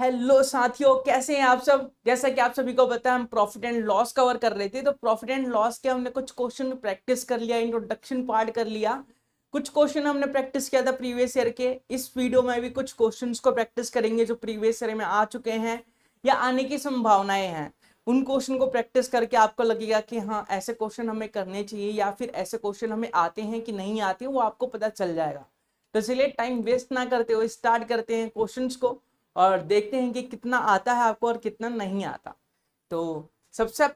Hello साथियों, कैसे हैं आप सब। जैसा कि आप सभी को पता है, हम प्रॉफिट एंड लॉस कवर कर रहे थे। तो प्रॉफिट एंड लॉस के हमने कुछ क्वेश्चन प्रैक्टिस कर लिया, इंट्रोडक्शन पार्ट कर लिया। कुछ क्वेश्चन हमने प्रैक्टिस किया था प्रीवियस ईयर के। इस वीडियो में भी कुछ क्वेश्चंस को प्रैक्टिस करेंगे जो प्रीवियस ईयर में आ चुके हैं या आने की संभावनाएं हैं। उन क्वेश्चन को प्रैक्टिस करके आपको लगेगा कि हाँ, ऐसे क्वेश्चन हमें करने चाहिए या फिर ऐसे क्वेश्चन हमें आते हैं कि नहीं आते, वो आपको पता चल जाएगा। तो चलिए टाइम वेस्ट ना करते हुए स्टार्ट करते हैं क्वेश्चंस को और देखते हैं कि कितना आता है आपको और कितना नहीं आता। तो सबसे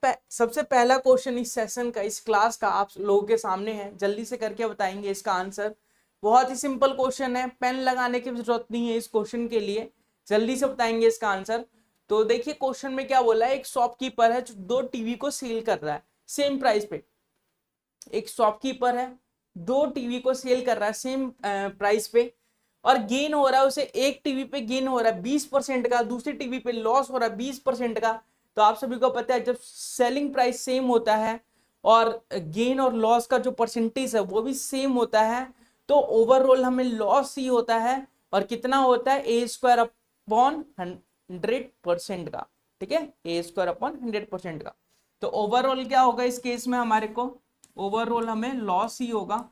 पहला क्वेश्चन इस सेशन का, इस क्लास का आप लोगों के सामने है। जल्दी से करके बताएंगे इसका आंसर। बहुत ही सिंपल क्वेश्चन है, पेन लगाने की जरूरत नहीं है इस क्वेश्चन के लिए। जल्दी से बताएंगे इसका आंसर। तो देखिए क्वेश्चन में क्या बोला है। एक शॉपकीपर है जो 2 टीवी को सेल कर रहा है सेम प्राइस पे। एक शॉपकीपर है, 2 टीवी को सेल कर रहा है सेम प्राइस पे, और गेन हो रहा है उसे। एक टीवी पे गेन हो रहा है 20% का, दूसरी टीवी पे लॉस हो रहा है 20% का। तो आप सभी को पता है, जब सेलिंग प्राइस सेम होता है और गेन और लॉस का जो परसेंटेज है वो भी सेम होता है, तो ओवरऑल हमें लॉस ही होता है। और कितना होता है, ए स्क्वायर अपॉन 100% का। ठीक है, ए स्क्वायर अपॉन 100% का। तो ओवरऑल क्या होगा इस केस में, हमारे को ओवरऑल हमें लॉस ही होगा।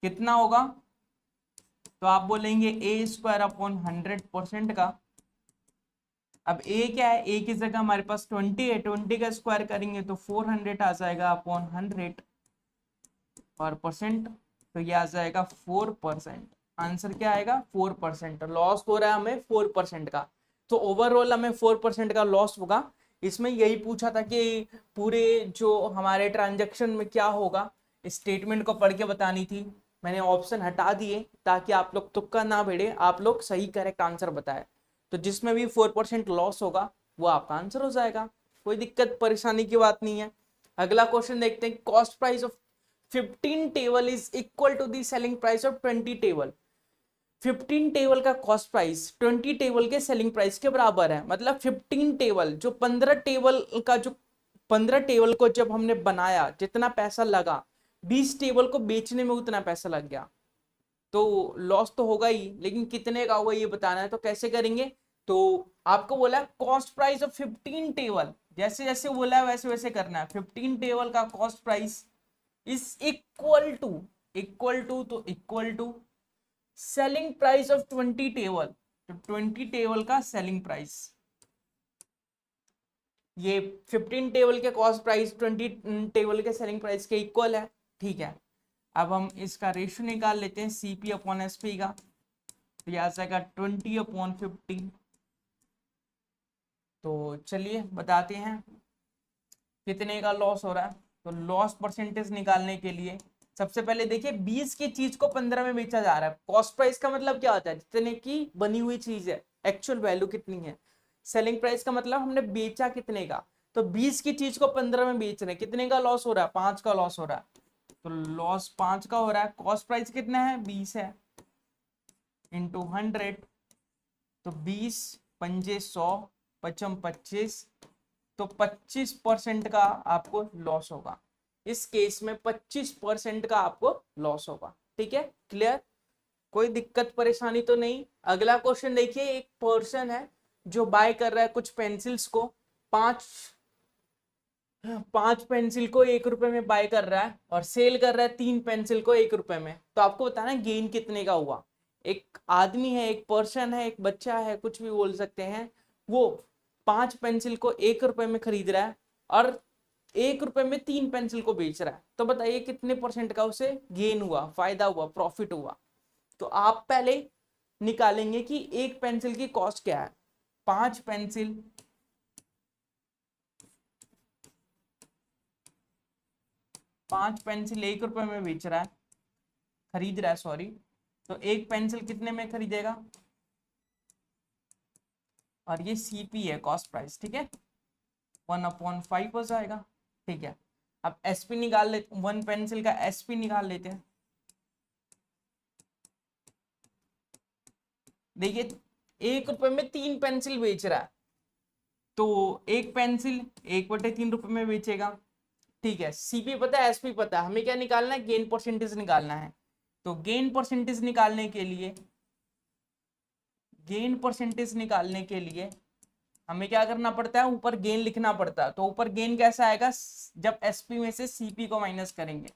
कितना होगा, तो आप बोलेंगे ए स्क्वायर अपॉन 100% का। अब ए क्या है, ए की जगह हमारे पास 20 है, 20 का स्क्वायर करेंगे तो 400 आ जाएगा अपॉन 100 और परसेंट। तो ये आ जाएगा 4%। आंसर क्या आएगा, 4%। लॉस हो रहा है हमें 4% का। तो ओवरऑल हमें 4% का लॉस होगा। इसमें यही पूछा था कि पूरे जो हमारे ट्रांजेक्शन में क्या होगा, स्टेटमेंट को पढ़ के बतानी थी। मैंने ऑप्शन हटा दिए ताकि आप लोग तुक्का ना भिड़े, आप लोग सही करेक्ट आंसर बताए। तो जिसमें भी 4% लॉस होगा वो आपका आंसर हो जाएगा। कोई दिक्कत परेशानी की बात नहीं है। अगला क्वेश्चन देखते हैं। Cost price of 15 table is equal to the selling price of 20 table. 15 table का कॉस्ट प्राइस 20 टेबल के सेलिंग प्राइस के बराबर है। मतलब 15 टेबल, जो 15 टेबल का, जो 15 टेबल को जब हमने बनाया जितना पैसा लगा, 20 टेबल को बेचने में उतना पैसा लग गया। तो लॉस तो होगा ही, लेकिन कितने का होगा ये बताना है। तो कैसे करेंगे, तो आपको बोला कॉस्ट प्राइस ऑफ 15 टेबल, जैसे जैसे बोला है वैसे वैसे करना है। 15 टेबल का cost price is equal to तो equal to selling price of 20 table. तो 20 टेबल का सेलिंग प्राइस, ये 15 टेबल के कॉस्ट प्राइस 20 टेबल के सेलिंग प्राइस के इक्वल है। ठीक है, अब हम इसका रेशियो निकाल लेते हैं सीपी अपॉन एसपी का। तो यह आ जाएगा 20/15। तो चलिए बताते हैं कितने का लॉस हो रहा है। तो लॉस परसेंटेज निकालने के लिए सबसे पहले देखिए, 20 की चीज को 15 में बेचा जा रहा है। कॉस्ट प्राइस का मतलब क्या होता है, जितने की बनी हुई चीज है, एक्चुअल वैल्यू कितनी है। सेलिंग प्राइस का मतलब हमने बेचा कितने का। तो 20 की चीज को 15 में बेच रहे हैं, कितने का लॉस हो रहा है, 5 का लॉस हो रहा है। तो लॉस 5 का हो रहा है। कॉस्ट प्राइस कितना है, 20 है, इंटू 100। तो 20 पंजे 100, पचम 25, तो 25% का आपको लॉस होगा। इस केस में 25% का आपको लॉस होगा। ठीक है, क्लियर, कोई दिक्कत परेशानी तो नहीं। अगला क्वेश्चन देखिए। एक पर्सन है जो बाय कर रहा है कुछ पेंसिल्स को, पांच पांच पेंसिल को 1 रुपए में बाय कर रहा है और सेल कर रहा है 3 पेंसिल को 1 रुपए में। तो आपको बताना है गेन कितने का हुआ। एक आदमी है, एक पर्सन है, एक बच्चा है, कुछ भी बोल सकते हैं। वो 5 पेंसिल को 1 रुपए में खरीद रहा है और 1 रुपए में 3 पेंसिल को बेच रहा है। तो बताइए कितने परसेंट का उसे गेन हुआ, फायदा हुआ, प्रॉफिट हुआ। तो आप पहले निकालेंगे कि एक पेंसिल की कॉस्ट क्या है। 5 पेंसिल, 5 पेंसिल 1 रुपए में बेच रहा है, खरीद रहा है, सॉरी। तो एक पेंसिल कितने में खरीदेगा, और ये सीपी है, कॉस्ट प्राइस। ठीक है, 1/5 हो जाएगा। ठीक है, अब एसपी निकाल लेते, 1 पेंसिल का एसपी निकाल लेते हैं। देखिए 1 रुपए में 3 पेंसिल बेच रहा है, तो एक पेंसिल 1/3 रुपए में बेचेगा। ठीक है, सीपी पता है, एसपी पता है, हमें क्या निकालना है, गेन परसेंटेज निकालना है। तो गेन परसेंटेज निकालने के लिए गेन परसेंटेज निकालने के लिए हमें क्या करना पड़ता है, ऊपर गेन लिखना पड़ता है। तो ऊपर गेन कैसा आएगा, जब एसपी में से सीपी को माइनस करेंगे,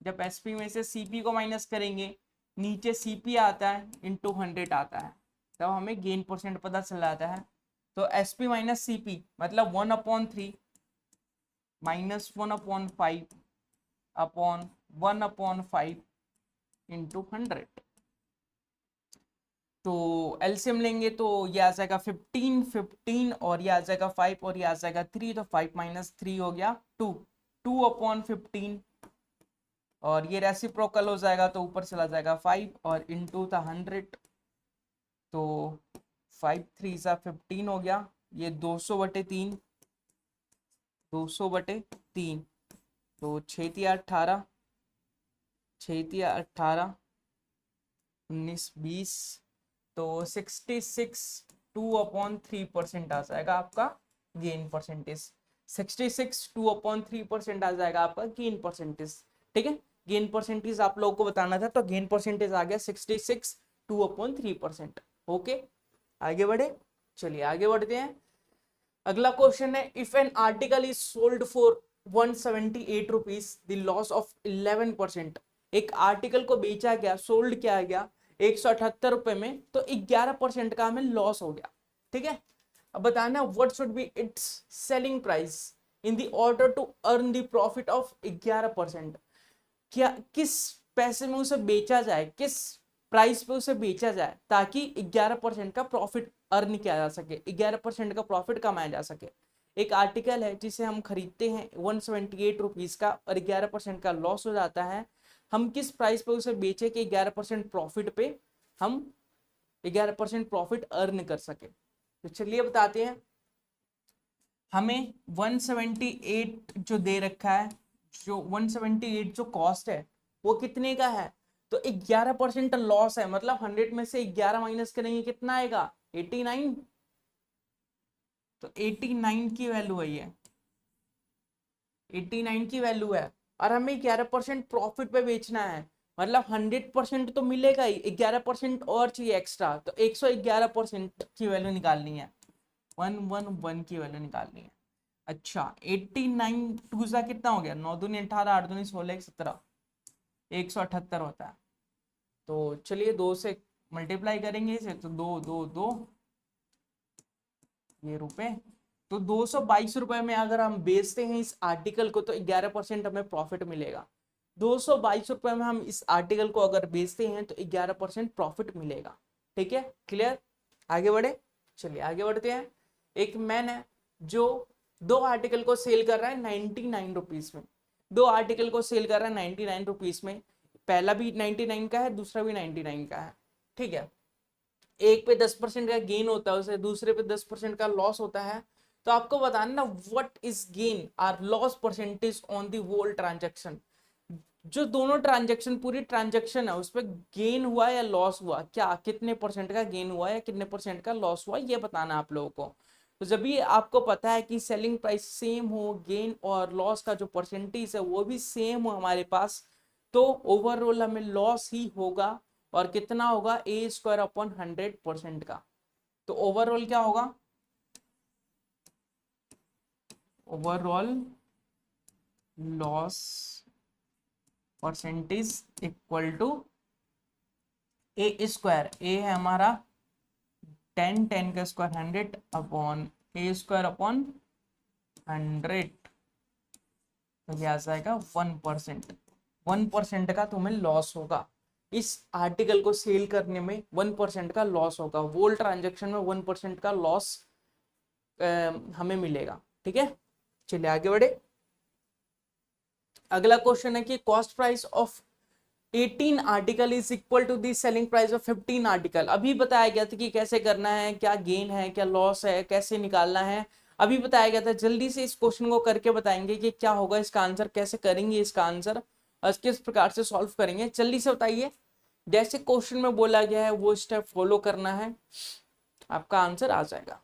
जब एसपी में से सीपी को माइनस करेंगे, नीचे सीपी आता है इंटू 100 आता है, तब हमें गेन परसेंट पता चल जाता है। तो एसपी माइनस सीपी मतलब 1/3 माइनस 1/5 अपॉन 1/5 इंटू 100। तो एलसीएम लेंगे तो ये आ जाएगा 15 15 और ये आ जाएगा 5 और ये आ जाएगा 3, तो 5 माइनस 3 हो गया 2, 2/15 और ये रेसिप्रोकल हो जाएगा तो ऊपर चला जाएगा 5 और इंटू था 100, तो 5 3 सा 15 हो गया, ये 200/3, 200/3, तो 6 तिया 18, 6 तिया 18, 19 20, तो 66 2/3% आ जाएगा आपका गेन परसेंटेज। 66 2/3% आ जाएगा आपका गेन परसेंटेज। ठीक है, गेन परसेंटेज आप लोगों को बताना था, तो गेन परसेंटेज आ गया 66 2/3%। ओके, आगे बढ़े, चलिए आगे बढ़ते हैं। अगला क्वेश्चन है, if an article is sold for 178 rupees the loss of 11%। एक आर्टिकल को बेचा गया, सोल्ड किया गया 178 रुपए में, तो 11% का हमें लॉस हो गया। ठीक है, अब बताना what should be its selling price in the order to earn the profit of 11%। क्या किस पैसे में उसे बेचा जाए, किस प्राइस पे उसे बेचा जाए ताकि 11% का प्रॉफिट अर्न किया जा सके, 11% का प्रॉफिट कमाया जा सके। एक आर्टिकल है जिसे हम खरीदते हैं 178 रुपीज का और 11% का लॉस हो जाता है। हम किस प्राइस पे उसे बेचे कि 11% प्रॉफिट पे हम 11% प्रॉफिट अर्न कर सके। तो चलिए बताते हैं, हमें 178 जो दे रखा है, जो 178 जो कॉस्ट है वो कितने का है, तो 11% लॉस है, मतलब 100 में से 11 माइनस करेंगे कितना आएगा 89, तो 89 की वैल्यू है ये, 89 की वैल्यू है और हमें 11% प्रॉफिट पे बेचना है, मतलब 100% तो मिलेगा ही, 11% और चाहिए एक्स्ट्रा, तो 111% की वैल्यू निकालनी है, 111 की वैल्यू निकालनी है। अच्छा 89 टू सा कितना हो गया, 9 दूनी 18, 8 दूनी 16, 17, 178 होता है। तो चलिए 2 से मल्टीप्लाई करेंगे इसे, तो 2 2 2 ये रुपए, तो 222 रुपए में अगर हम बेचते हैं इस आर्टिकल को तो 11% हमें प्रॉफिट मिलेगा। 222 रुपए में हम इस आर्टिकल को अगर बेचते हैं तो 11% प्रॉफिट मिलेगा। ठीक है, क्लियर, आगे बढ़े, चलिए आगे बढ़ते हैं। एक मैन है जो दो आर्टिकल को सेल कर रहा है 99 रुपीज में, दो आर्टिकल को सेल कर रहा है 99 रुपीज में, पहला भी 99 का है, दूसरा भी 99 का है। ठीक है, एक पे 10% का गेन होता है उसे, दूसरे पे 10% का लॉस होता है। तो आपको बताना ना व्हाट इज गेन और loss percentage on the whole transaction. जो दोनों ट्रांजेक्शन, पूरी ट्रांजेक्शन है उस पर गेन हुआ या लॉस हुआ, क्या कितने परसेंट का गेन हुआ या कितने परसेंट का लॉस हुआ, ये बताना आप लोगों को। तो जब भी आपको पता है कि सेलिंग प्राइस सेम हो, गेन और लॉस का जो परसेंटेज है वो भी सेम हो हमारे पास, तो ओवरऑल हमें लॉस ही होगा और कितना होगा A² / 100% का। तो ओवरऑल क्या होगा, overall loss percentage equal to A², A है हमारा 10, 10 का स्क्वायर 100 अपॉन A²/100, तो क्या आ जाएगा 1%। 1% का तुम्हें लॉस होगा, इस आर्टिकल को सेल करने में 1% का लॉस होगा, वोल ट्रांजेक्शन में 1% का लॉस हमें मिलेगा। ठीक है, चलिए आगे बढ़े। अगला क्वेश्चन है कि cost price of 18 article is equal to the selling price of 15 article. अभी बताया गया था कि कैसे करना है, क्या गेन है क्या लॉस है, कैसे निकालना है, अभी बताया गया था। जल्दी से इस क्वेश्चन को करके बताएंगे कि क्या होगा इसका आंसर, कैसे करेंगे इसका आंसर और किस प्रकार से सॉल्व करेंगे, जल्दी से बताइए। जैसे क्वेश्चन में बोला गया है वो स्टेप फॉलो करना है, आपका आंसर आ जाएगा।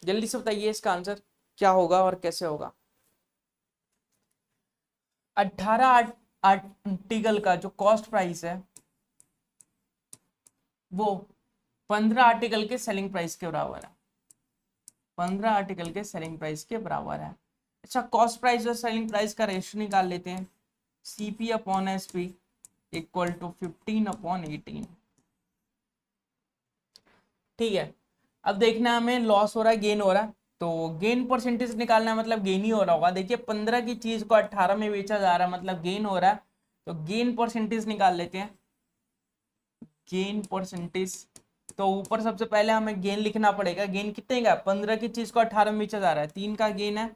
जल्दी से बताइए इसका आंसर क्या होगा और कैसे होगा। 18 आर्टिकल का जो कॉस्ट प्राइस है वो 15 आर्टिकल के सेलिंग प्राइस के बराबर है, 15 आर्टिकल के सेलिंग प्राइस के बराबर है। अच्छा, कॉस्ट प्राइस और सेलिंग प्राइस का रेशियो निकाल लेते हैं। CP upon SP equal to 15/18। ठीक है, अब देखना है हमें लॉस हो रहा है गेन हो रहा है, तो गेन परसेंटेज निकालना है, मतलब गेन ही हो रहा होगा। देखिए 15 की चीज को 18 में बेचा जा रहा है, मतलब गेन हो रहा है, तो गेन परसेंटेज निकाल लेते हैं। गेन परसेंटेज, तो ऊपर सबसे पहले हमें गेन लिखना पड़ेगा। गेन कितने का? 15 की चीज को 18 में बेचा जा रहा है, 3 का गेन है।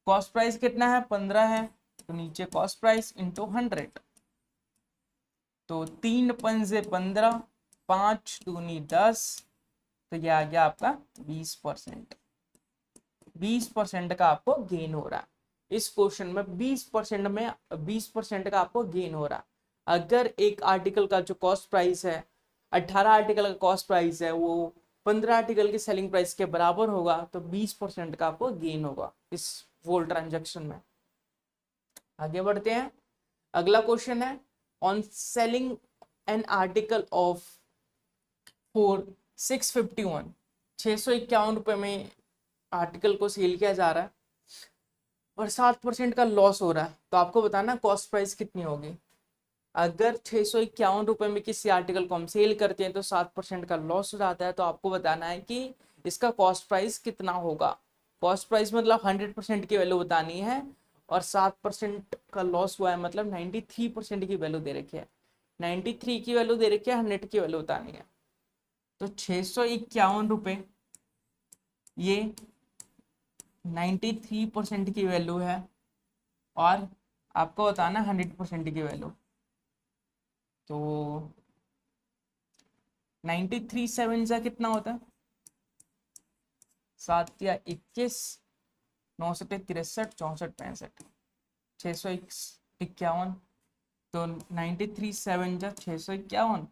कॉस्ट प्राइस कितना है? 15 है, तो नीचे कॉस्ट प्राइस इंटू 100, तो 3 पंजे 15, 5 दूनी 10, तो ये आ गया आपका 20%। 20% का आपको गेन हो रहा है इस क्वेश्चन में। 20% में 20% का आपको गेन हो रहा है। अगर एक आर्टिकल का जो कॉस्ट प्राइस है, 18 आर्टिकल का कॉस्ट प्राइस है, वो 15 आर्टिकल की सेलिंग प्राइस के बराबर होगा, तो 20% का आपको गेन होगा इस वोल ट्रांजेक्शन में। आगे बढ़ते हैं, अगला क्वेश्चन है on selling an article of for 651, 651 रुपए में आर्टिकल को सेल किया जा रहा है और 7% का लॉस हो रहा है, तो आपको बताना कॉस्ट प्राइस कितनी होगी। अगर 651 रुपए में किसी आर्टिकल को हम सेल करते हैं तो 7% का लॉस हो जाता है, तो आपको बताना है कि इसका कॉस्ट प्राइस कितना होगा। कॉस्ट प्राइस मतलब 100% की वैल्यू बतानी है, और 7% का लॉस हुआ है मतलब 93% की वैल्यू दे रखी है। 93 की वैल्यू दे रखी है, 100 की वैल्यू बतानी है। तो 651 रुपये ये 93% की वैल्यू है, और आपको बताना 100% की वैल्यू। तो 93 7 जा कितना होता है? 7 या 21, 9 से 63, 64, 65, 651, तो 93 7 जा 651,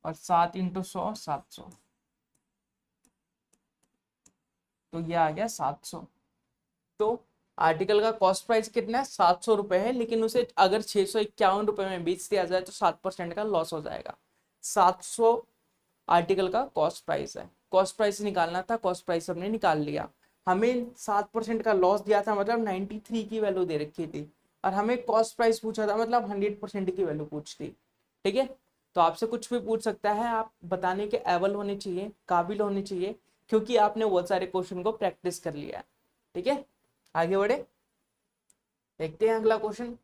और 7 इंटू 100 700, तो ये आ गया 700। तो आर्टिकल का कॉस्ट प्राइस कितना है? 700 रुपये है, लेकिन उसे अगर 651 रुपये में बेच दिया जाए तो 7% का लॉस हो जाएगा। 700 आर्टिकल का कॉस्ट प्राइस है। कॉस्ट प्राइस निकालना था, कॉस्ट प्राइस हमने निकाल लिया। हमें 7% का लॉस दिया था, मतलब 93 की वैल्यू दे रखी थी, और हमें कॉस्ट प्राइस पूछा था, मतलब 100% की वैल्यू पूछती। ठीक है, तो आपसे कुछ भी पूछ सकता है, आप बताने के एबल होने चाहिए, काबिल होने चाहिए, क्योंकि आपने बहुत सारे क्वेश्चन को प्रैक्टिस कर लिया है। ठीक है, आगे बढ़े, देखते हैं अगला question.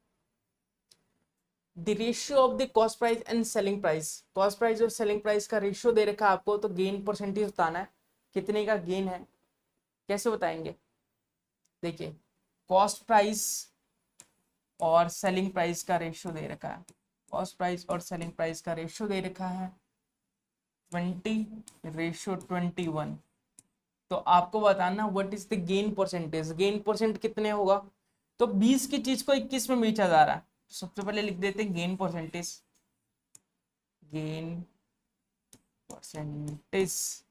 The ratio of the cost price and selling price. Cost price और सेलिंग प्राइस का रेशियो दे रखा है आपको, तो गेन परसेंटेज बताना है, कितने का गेन है, कैसे बताएंगे। देखिए, कॉस्ट प्राइस और सेलिंग प्राइस का रेशियो दे रखा है। कॉस्ट प्राइस और सेलिंग प्राइस का रेशियो दे रखा है 20:21। तो आपको बताना what is the gain percentage. Gain percent कितने होगा? तो 20 की चीज को 21 में बेचा जा रहा है, तो सबसे पहले लिख देते हैं गेन परसेंटेज। गेन परसेंटेज,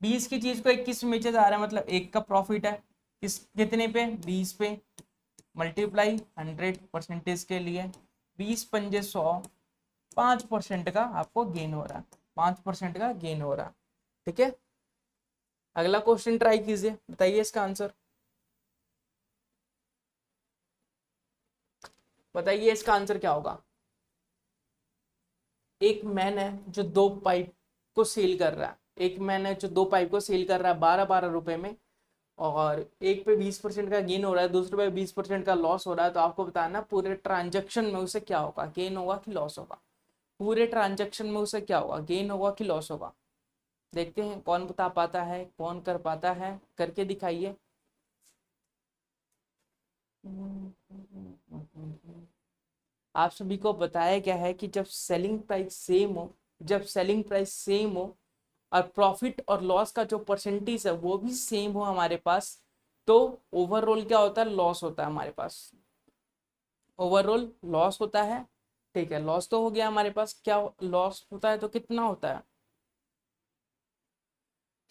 20 की चीज को 21 में बेचा जा रहा है, मतलब 1 का प्रॉफिट है। किस कितने पे? 20 पे, मल्टीप्लाई 100% के लिए, 20 पंजे 100, 5% का आपको गेन हो रहा है, 5% का गेन हो रहा है। ठीक है, अगला क्वेश्चन ट्राई कीजिए, बताइए इसका आंसर, बताइए इसका आंसर क्या होगा। एक मैन है जो 2 पाइप को सेल कर रहा है, एक मैन है जो 2 पाइप को सेल कर रहा है 12-12 रुपए में, और एक पे 20% का गेन हो रहा है, दूसरे पे 20% का लॉस हो रहा है। तो आपको बताना पूरे ट्रांजेक्शन में उसे क्या होगा, गेन होगा कि लॉस होगा। पूरे ट्रांजेक्शन में उसे क्या होगा, गेन होगा कि लॉस होगा। देखते हैं कौन बता पाता है, कौन कर पाता है, करके दिखाइए। आप सभी को बताया गया है कि जब सेलिंग प्राइस सेम हो, जब सेलिंग प्राइस सेम हो और प्रॉफिट और लॉस का जो परसेंटेज है वो भी सेम हो हमारे पास, तो ओवरऑल क्या होता है, लॉस होता है हमारे पास, ओवरऑल लॉस होता है। ठीक है, लॉस तो हो गया हमारे पास, क्या लॉस होता है तो कितना होता है,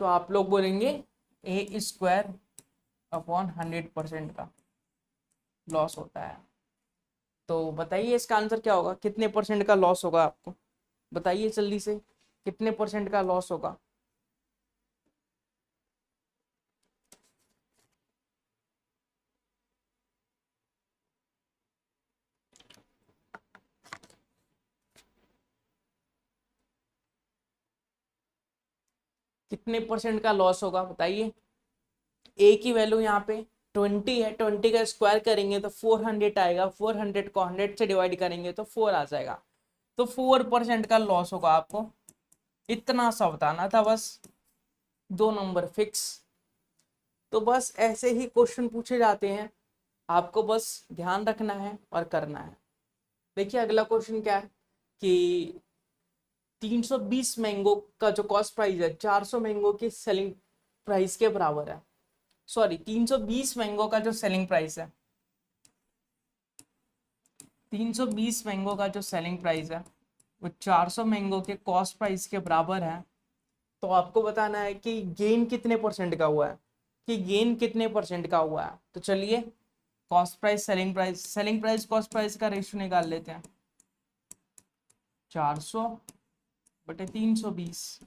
तो आप लोग बोलेंगे A² अपॉन 100% का लॉस होता है। तो बताइए इसका आंसर क्या होगा, कितने परसेंट का लॉस होगा आपको बताइए जल्दी से, कितने परसेंट का लॉस होगा? कितने परसेंट का लॉस होगा बताइए। ए की वैल्यू यहाँ पे 20 है, 20 का स्क्वायर करेंगे तो 400 आएगा, 400 को 100 से डिवाइड करेंगे तो 4 आ जाएगा। तो 4% का लॉस होगा आपको, इतना सा बताना था बस, 2 नंबर फिक्स। तो बस ऐसे ही क्वेश्चन पूछे जाते हैं, आपको बस ध्यान रखना है और करना है। देखिए अगला क्वेश्चन क्या है कि 320 मैंगो का जो कॉस्ट प्राइस है 400 मैंगो की सेलिंग प्राइस के बराबर है। सॉरी, 320 मैंगो का जो सेलिंग प्राइस है, 320 मैंगो का जो सेलिंग प्राइस है वो 400 मैंगो के कॉस्ट प्राइस के बराबर है। तो आपको बताना है कि गेन कितने परसेंट का हुआ है, कि गेन कितने परसेंट का हुआ है। तो चलिए cost price selling price cost price का रेशियो निकाल लेते हैं। 400/320।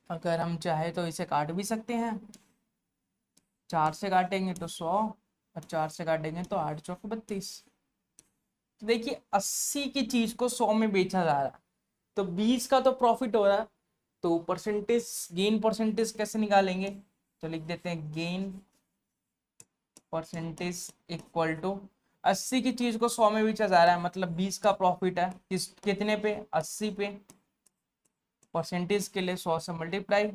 अगर हम चाहे तो इसे काट भी सकते हैं, 4 से काटेंगे तो 100 और 4 से काटेंगे तो 8 चौक 32। तो देखिए 80 की चीज को 100 में बेचा जा रहा है, तो 20 का तो प्रॉफिट हो रहा है। तो परसेंटेज, गेन परसेंटेज कैसे निकालेंगे? तो लिख देते हैं गेन परसेंटेज इक्वल टू 80 की चीज को 100 में बेचा जा रहा है, मतलब 20 का प्रॉफिट है, कितने पे? 80 पे। परसेंटेज के लिए 100 से मल्टीप्लाई,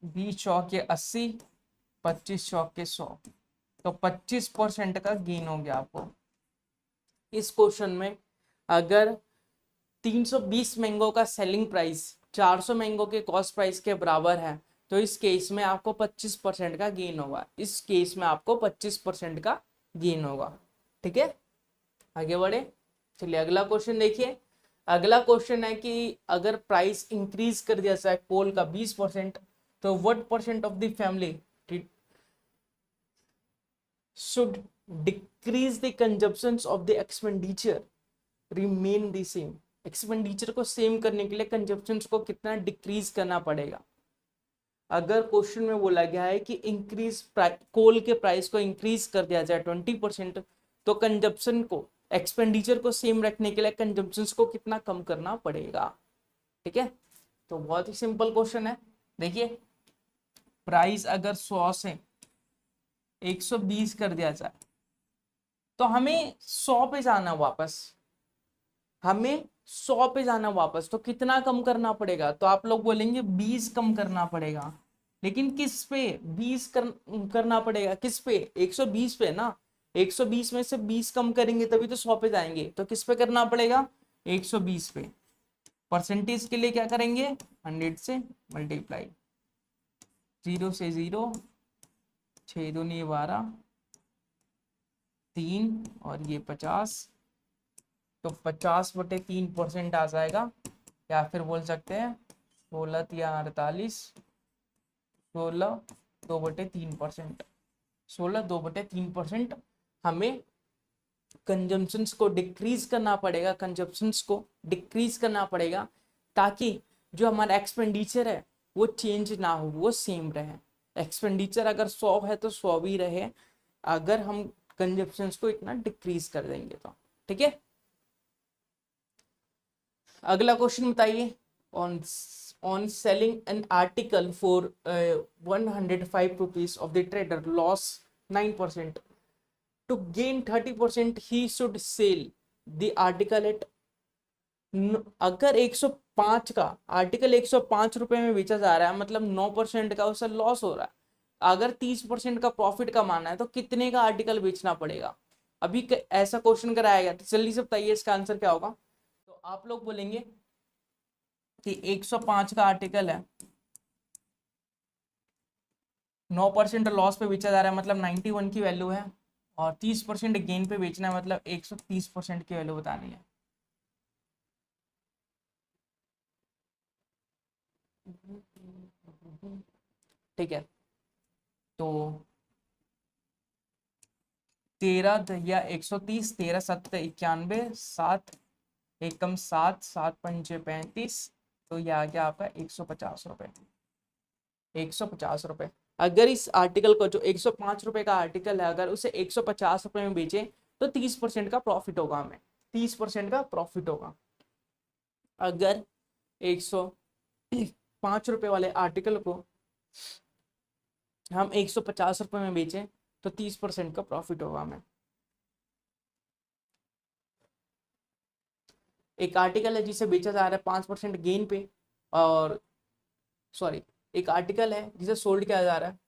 20 चौक के 80, 25 चौक के 100, तो 25% का गेन हो गया आपको। इस क्वेश्चन में अगर 320 मैंगो का सेलिंग प्राइस 400 मैंगो के कॉस्ट प्राइस के बराबर है, तो इस केस में आपको 25% का गेन होगा। इस केस में आपको 25% का गेन होगा। ठीक है, आगे बढ़े। चलिए अगला क्वेश्चन देखिए। अगला क्वेश्चन है कि अगर प्राइस इंक्रीज कर दिया जाए कोल का 20%, तो what percent of the family should decrease the consumptions of the expenditure remain the same। Expenditure को सेम करने के लिए कंजप्शन को कितना डिक्रीज करना पड़ेगा? अगर क्वेश्चन में बोला गया है कि इंक्रीज कोल के प्राइस को इंक्रीज कर दिया जाए 20%, तो कंजप्शन को, एक्सपेंडिचर को सेम रखने के लिए कंजप्शन को कितना कम करना पड़ेगा? ठीक है, तो बहुत ही सिंपल क्वेश्चन है। देखिए प्राइस अगर 100 से 120 कर दिया जाए, तो हमें 100 पे जाना वापस, हमें 100 पे जाना वापस, तो कितना कम करना पड़ेगा? तो आप लोग बोलेंगे 20 कम करना पड़ेगा, लेकिन किस पे 20 करना पड़ेगा? किस पे? 120 पे ना। 120 में से 20 कम करेंगे तभी तो 100 पे जाएंगे, तो किस पे करना पड़ेगा? 120 पे। परसेंटेज के लिए क्या करेंगे? 100 से मल्टीप्लाई, 0 से 0, 6 दूनी 12, 3 और ये 50, तो 50/3% आ जाएगा। या फिर बोल सकते हैं 16×48, 16 2/3%, 16 2/3% हमें कंजम्पशंस को डिक्रीज करना पड़ेगा, कंजम्पशंस को डिक्रीज करना पड़ेगा, ताकि जो हमारा एक्सपेंडिचर है वो चेंज ना हो, वो सेम रहे। एक्सपेंडिचर अगर 100 है तो 100 भी रहे, अगर हम कंजम्पशंस को इतना डिक्रीज कर देंगे तो। ठीक है, अगला क्वेश्चन बताइए। On selling an article for 105 rupees of the trader loss 9%, to gain 30% he should sell the article at. अगर 105 का आर्टिकल 105 रुपए में बेचा जा रहा है, मतलब 9% का उससे लॉस हो रहा है, अगर 30% का प्रॉफिट कमाना है तो कितने का आर्टिकल बेचना पड़ेगा? अभी ऐसा क्वेश्चन कराया गया, तो जल्दी से बताइए इसका आंसर क्या होगा। तो आप लोग बोलेंगे कि 105 का आर्टिकल है, 9% लॉस पे बेचा जा रहा है, मतलब 91 की वैल्यू है, और 30% गेन पे बेचना है, मतलब 130% की वैल्यू बतानी है। ठीक है, तो 13 या 130, 13 7 91, 7 एक कम 7, 7 पंजे 35, तो ये आ गया आपका 150 रुपये। 150 रुपये। अगर इस आर्टिकल को, जो 105 रुपये का आर्टिकल है, अगर उसे 150 रुपये में बेचे तो 30% का प्रॉफिट होगा हमें, 30% का प्रॉफिट होगा। अगर 105 रुपये वाले आर्टिकल को हम 150 रुपये में बेचें तो 30% का प्रॉफिट होगा हमें। एक आर्टिकल है जिसे बेचा जा रहा है 5% गेन पे, और सॉरी, एक आर्टिकल है जिसे सोल्ड किया जा रहा है,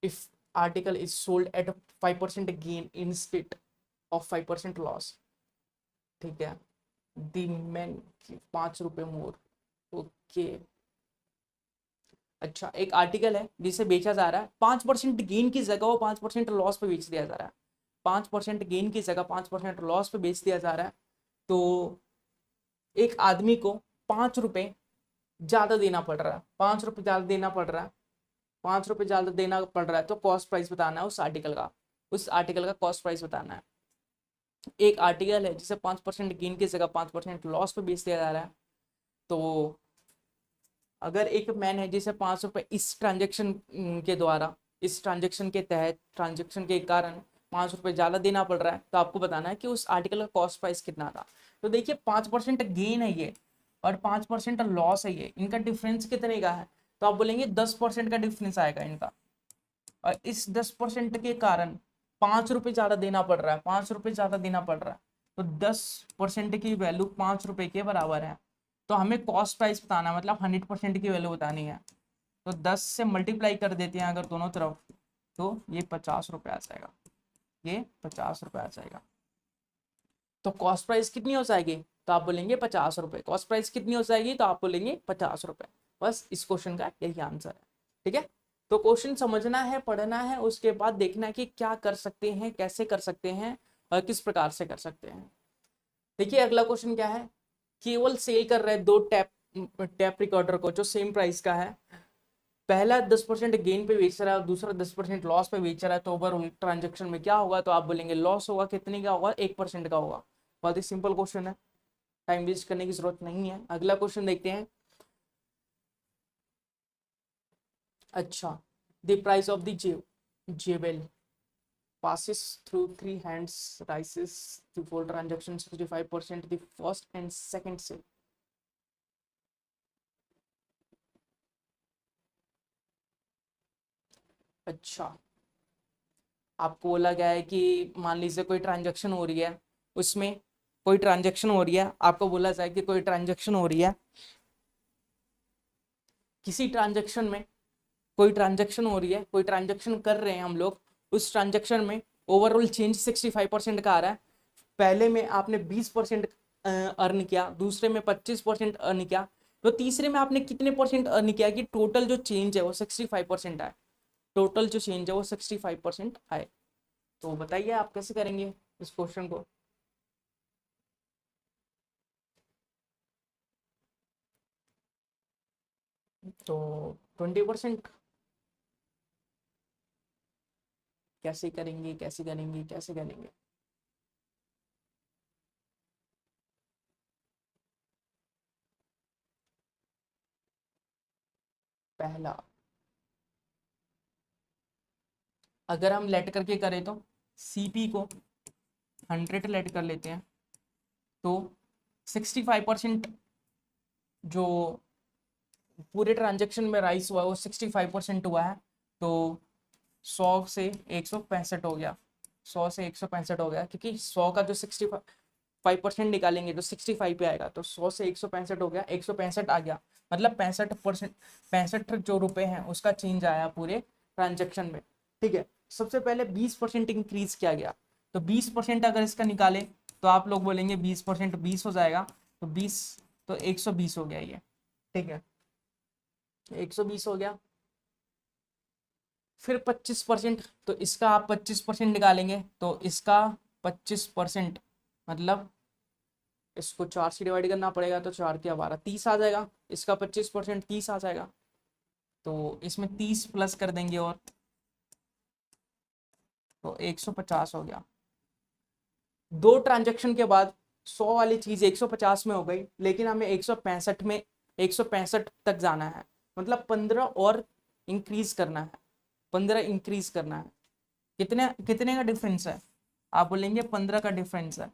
if article is sold at 5% gain instead of 5% loss, ठीक है, दी मैन 5 रुपये मोर। ओके, अच्छा, एक आर्टिकल है जिसे बेचा जा रहा है 5% गेन की जगह वो 5% लॉस पे बेच दिया जा रहा है, 5% गेन की जगह 5% लॉस पे बेच दिया जा रहा है, तो एक आदमी को 5 रुपये ज़्यादा देना पड़ रहा है, 5 रुपये ज़्यादा देना पड़ रहा है, 5 रुपये ज़्यादा देना पड़ रहा है, तो कॉस्ट प्राइस बताना है उस आर्टिकल का, उस आर्टिकल का कॉस्ट प्राइस बताना है। एक आर्टिकल है जिसे 5% गेन की जगह 5% लॉस पे बेच दिया जा रहा है, तो अगर एक मैन है जिसे 5 रुपये इस ट्रांजेक्शन के द्वारा, इस ट्रांजेक्शन के तहत, ट्रांजेक्शन के कारण 5 रुपये ज़्यादा देना पड़ रहा है, तो आपको बताना है कि उस आर्टिकल का कॉस्ट प्राइस कितना था। तो देखिए 5% गेन है ये और 5% लॉस है ये, इनका डिफरेंस कितने का है, तो आप बोलेंगे 10% का डिफरेंस आएगा इनका, और इस 10% के कारण 5 रुपये ज़्यादा देना पड़ रहा है, 5 रुपये ज़्यादा देना पड़ रहा है, तो 10% की वैल्यू 5 रुपये के बराबर है। तो हमें कॉस्ट प्राइस बताना है, मतलब 100% की वैल्यू बतानी है, तो 10 से मल्टीप्लाई कर देते हैं अगर दोनों तरफ, तो ये 50 रुपये आ जाएगा, ये 50 रुपये आ जाएगा। तो कॉस्ट प्राइस कितनी हो जाएगी, तो आप बोलेंगे 50 रुपये। कॉस्ट प्राइस कितनी हो जाएगी, तो आप बोलेंगे 50 रुपये। बस इस क्वेश्चन का यही आंसर है, ठीक है। तो क्वेश्चन समझना है, पढ़ना है, उसके बाद देखना है कि क्या कर सकते हैं, कैसे कर सकते हैं और किस प्रकार से कर सकते हैं। देखिए अगला क्वेश्चन क्या है, केवल सेल कर रहे हैं दो टैप रिकॉर्डर को जो सेम प्राइस का है, पहला 10% गेन पे बेच रहा है और दूसरा 10% लॉस पे बेच रहा है, तो ओवरऑल ट्रांजेक्शन में क्या होगा, तो आप बोलेंगे लॉस होगा। कितने का होगा, 1% का होगा। बहुत ही सिंपल क्वेश्चन है, टाइम वेस्ट करने की जरूरत नहीं है। अगला क्वेश्चन देखते हैं। अच्छा, the price of the जेबेल passes through 3 hands, rises to 4 transactions 65% the first and second sale। अच्छा, आपको बोला गया है कि मान लीजिए कोई ट्रांजैक्शन हो रही है, उसमें कोई ट्रांजैक्शन हो रही है, आपको बोला जाए कि कोई ट्रांजैक्शन हो रही है, किसी ट्रांजैक्शन में कोई ट्रांजैक्शन हो रही है, कोई ट्रांजैक्शन कर रहे हैं हम लोग, उस ट्रांजैक्शन में ओवरऑल चेंज 65% का आ रहा है। पहले में आपने 20% अर्न किया, दूसरे में 25% अर्न किया, तो तीसरे में आपने कितने परसेंट अर्न किया कि टोटल जो चेंज है वो 65% आए, टोटल जो चेंज है वो 65% आए। तो बताइए आप कैसे करेंगे इस क्वेश्चन को। तो 20% कैसे करेंगे, कैसे करेंगे, कैसे करेंगे। पहला, अगर हम लेट करके करें तो सीपी को 100 लेट कर लेते हैं, तो 65% जो पूरे ट्रांजेक्शन में राइस हुआ है वो 65% हुआ है, तो 100 से 165 हो गया, 100 से 165 हो गया, क्योंकि 100 का जो 65% निकालेंगे तो 65 पे आएगा, तो 100 से 165 हो गया, 165 आ गया, मतलब 65%, 65 जो रुपए हैं उसका चेंज आया पूरे ट्रांजेक्शन में, ठीक है। सबसे पहले 20% इंक्रीज किया गया, तो 20% अगर इसका निकाले तो आप लोग बोलेंगे 20% 20 हो जाएगा, तो 20, तो 120 हो गया ये, ठीक है, 120 हो गया। फिर 25%, तो इसका आप 25% निकालेंगे, तो इसका 25% मतलब इसको 4 से डिवाइड करना पड़ेगा, तो 4 क्या 12, 30 आ जाएगा। इसका 25% 30 आ जाएगा, तो इसमें 30 प्लस कर देंगे और, तो 150 हो गया। दो ट्रांजेक्शन के बाद 100 वाली चीज़ 150 में हो गई, लेकिन हमें 165 में 165 तक जाना है, मतलब 15 और इंक्रीज करना है, 15 इंक्रीज करना है। कितने कितने का डिफरेंस है? आप बोलेंगे 15 का डिफरेंस है,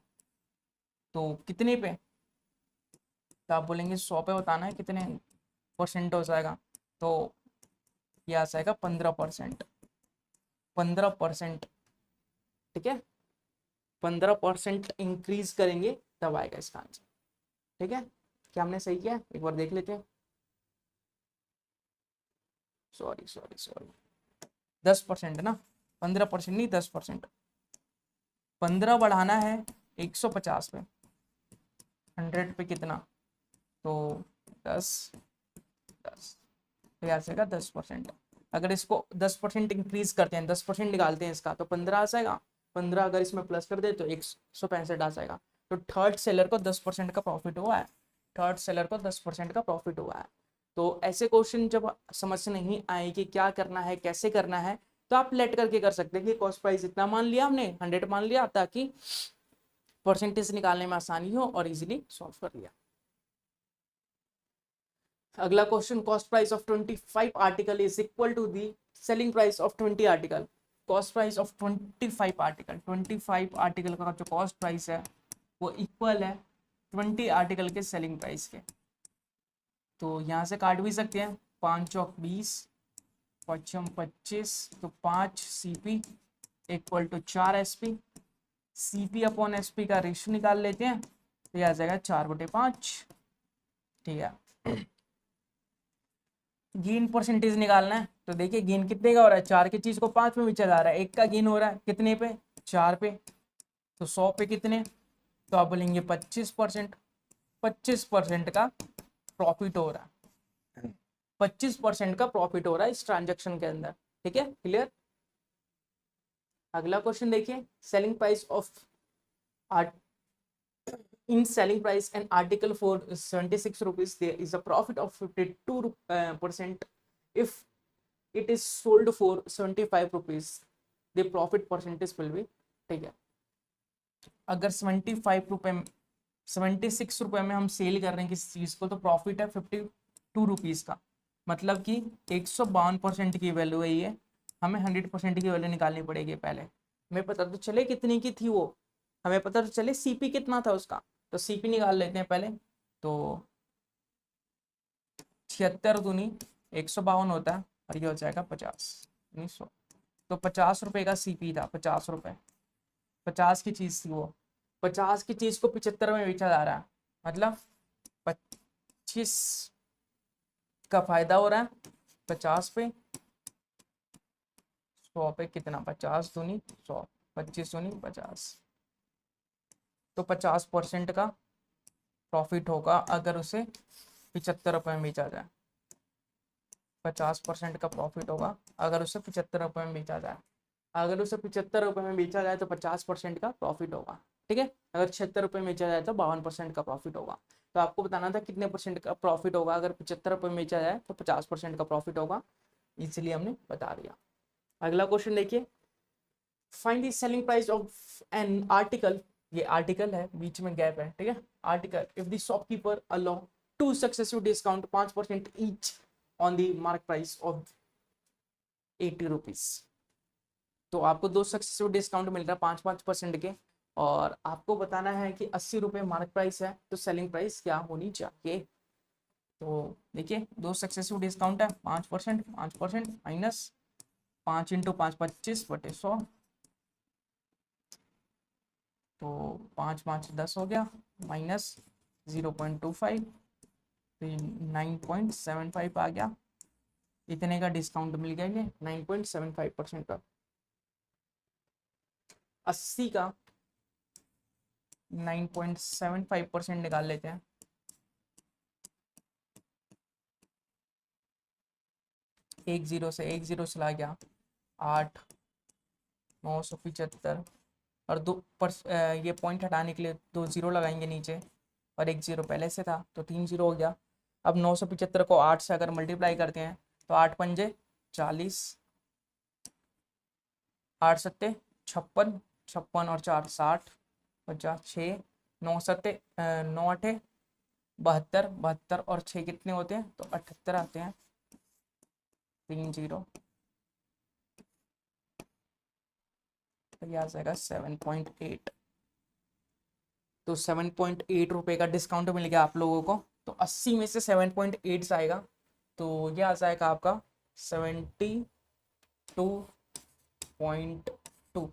तो कितने पे? तो आप बोलेंगे 100 पे बताना है, कितने परसेंट हो जाएगा? तो ये आ जाएगा 15%। 15%, ठीक है, 15% इंक्रीज करेंगे तब आएगा इसका आंसर। ठीक है, क्या हमने सही किया? एक बार देख लेते हैं। सॉरी सॉरी सॉरी, 10% ना, 15% नहीं 10%। 15 बढ़ाना है 150 पे, 100 पे कितना? तो 10 10 तो आ जाएगा 10%। अगर इसको 10% इंक्रीज करते हैं, 10% निकालते हैं इसका, तो 15 आ जाएगा। 15 अगर इसमें प्लस कर दे तो 165 आ जाएगा। तो थर्ड सेलर को 10% का प्रॉफिट हुआ है, थर्ड सेलर को 10% का प्रॉफिट हुआ है। तो ऐसे क्वेश्चन जब समझ नहीं आए कि क्या करना है, कैसे करना है, तो आप लेट करके कर सकते हैं कि कॉस्ट प्राइस इतना मान लिया हमने, 100 मान लिया, ताकि परसेंटेज निकालने में आसानी हो और इजीली सॉल्व कर लिया। अगला question, cost price of 25 article is equal to the selling price of 20 article. Cost price of 25 article, 25 article का जो कॉस्ट प्राइस है वो इक्वल है 20 आर्टिकल के सेलिंग प्राइस के। तो यहाँ से काट भी सकते हैं, 5 चौक 20, 5 25, तो 5 CP equal to 4 SP। CP upon SP का रेशियो निकाल लेते हैं, तो यह आ जाएगा 4/5। ठीक है, गेन परसेंटेज निकालना है, तो देखिए गेन कितने का हो रहा है, 4 की चीज को 5 में बेचा जा रहा है, एक का गेन हो रहा है कितने पे, 4 पे। तो 100 पे कितने? तो आप बोलेंगे 25%। 25% का प्रॉफिट हो रहा है, 25% का प्रॉफिट हो रहा है इस ट्रांजेक्शन के अंदर। ठीक है, क्लियर। अगला क्वेश्चन देखिए, selling price of in selling price an article for 76 rupees, there is a profit of 52% if it is sold for 75 rupees, the profit percentage will be। ठीक है, अगर 75 रुपए 76 रुपए में हम सेल कर रहे हैं किसी चीज को, तो प्रॉफिट है 52 रुपीज का, मतलब कि 152% की वैल्यू है ये। हमें 100% की वैल्यू निकालनी पड़ेगी पहले, हमें पता तो चले कितने की थी वो, हमें पता तो चले CP कितना था उसका। तो CP निकाल लेते हैं पहले। तो 76 दूनी 152 होता है, और ये हो जाएगा 50 1900। तो 50 रुपए का CP था, 50 रुपए, 50 की चीज थी वो, 50 की चीज को 75 में बेचा जा रहा है, मतलब 25 का फायदा हो रहा है 50 पे। 100 पे कितना, 50 दूनी 100, 25 दूनी 50, तो 50% का प्रॉफिट होगा अगर उसे 75 रुपए में बेचा जाए। 50% का प्रॉफिट होगा अगर उसे 75 रुपए में बेचा जाए। अगर उसे 75 रुपए में बेचा जाए तो 50% का प्रॉफिट होगा। ठीक है, अगर 76 रुपए में बेचा जाए तो 52% का प्रॉफिट होगा। तो आपको बताना था कितने परसेंट का प्रॉफिट होगा, अगर 75 रुपए में बेचा जाए तो 50% का प्रॉफिट होगा, इसलिए हमने बता दिया। अगला क्वेश्चन देखिए, find the selling price of an article, ये आर्टिकल है, बीच में गैप है, ठीक है, article if the shopkeeper allow 2 successive discount 5% each on the mark price of 80 rupees. तो आपको 2 सक्सेसिव डिस्काउंट मिल रहा है 5-5% के, और आपको बताना है कि 80 रुपये मार्क प्राइस है, तो सेलिंग प्राइस क्या होनी चाहिए। तो देखिए 2 सक्सेसिव डिस्काउंट है, 5%, 5% माइनस 5 × 5 25/100, तो 5 5 10 हो गया, माइनस 0.25, तो 9.75 आ गया। इतने का डिस्काउंट मिल गया, ये 9.75% का। 80 का 9.75% निकाल लेते हैं, एक जीरो चला गया, 8 975, और ये पॉइंट हटाने के लिए 2 जीरो लगाएंगे नीचे, और 1 जीरो पहले से था, तो 3 जीरो हो गया। अब 975 को 8 से अगर मल्टीप्लाई करते हैं, तो 8 पंजे 40, 8 सत्ते 56, 56 और 4 60, 50, 6 9 सत्ते 9 8 72, 72 और 6 कितने होते हैं, तो 78 आते हैं। 3 0, तो ये आ जाएगा 7.8। तो 7.8 रुपये का डिस्काउंट मिल गया आप लोगों को। तो 80 में से 7.8 आएगा, तो ये आ जाएगा आपका 72.2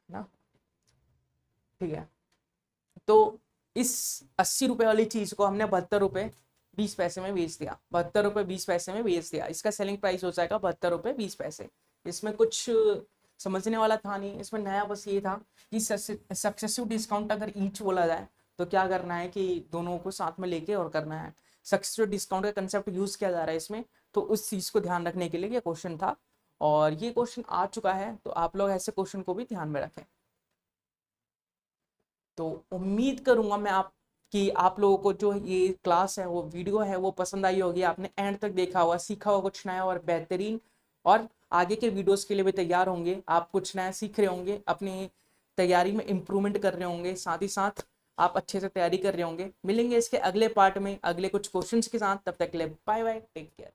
ना। ठीक है, तो इस 80 रुपये वाली चीज को हमने 72 रुपये 20 पैसे में बेच दिया, 72 रुपये 20 पैसे में बेच दिया। इसका सेलिंग प्राइस हो जाएगा 72 रुपये 20 पैसे। इसमें कुछ समझने वाला था नहीं, इसमें नया बस ये था कि सक्सेसिव डिस्काउंट अगर ईच बोला जाए तो क्या करना है कि दोनों को साथ में लेके और करना है। सक्सेसिव डिस्काउंट का कंसेप्ट यूज किया जा रहा है इसमें, तो उस चीज को ध्यान रखने के लिए ये क्वेश्चन था, और ये क्वेश्चन आ चुका है, तो आप लोग ऐसे क्वेश्चन को भी ध्यान में रखें। तो उम्मीद करूंगा मैं आप कि आप लोगों को जो ये क्लास है, वो वीडियो है, वो पसंद आई होगी, आपने एंड तक देखा होगा, सीखा होगा कुछ नया और बेहतरीन, और आगे के वीडियोस के लिए भी तैयार होंगे। आप कुछ नया सीख रहे होंगे, अपनी तैयारी में इम्प्रूवमेंट कर रहे होंगे, साथ ही साथ आप अच्छे से तैयारी कर रहे होंगे। मिलेंगे इसके अगले पार्ट में अगले कुछ क्वेश्चंस के साथ, तब तक के लिए बाय बाय, टेक केयर।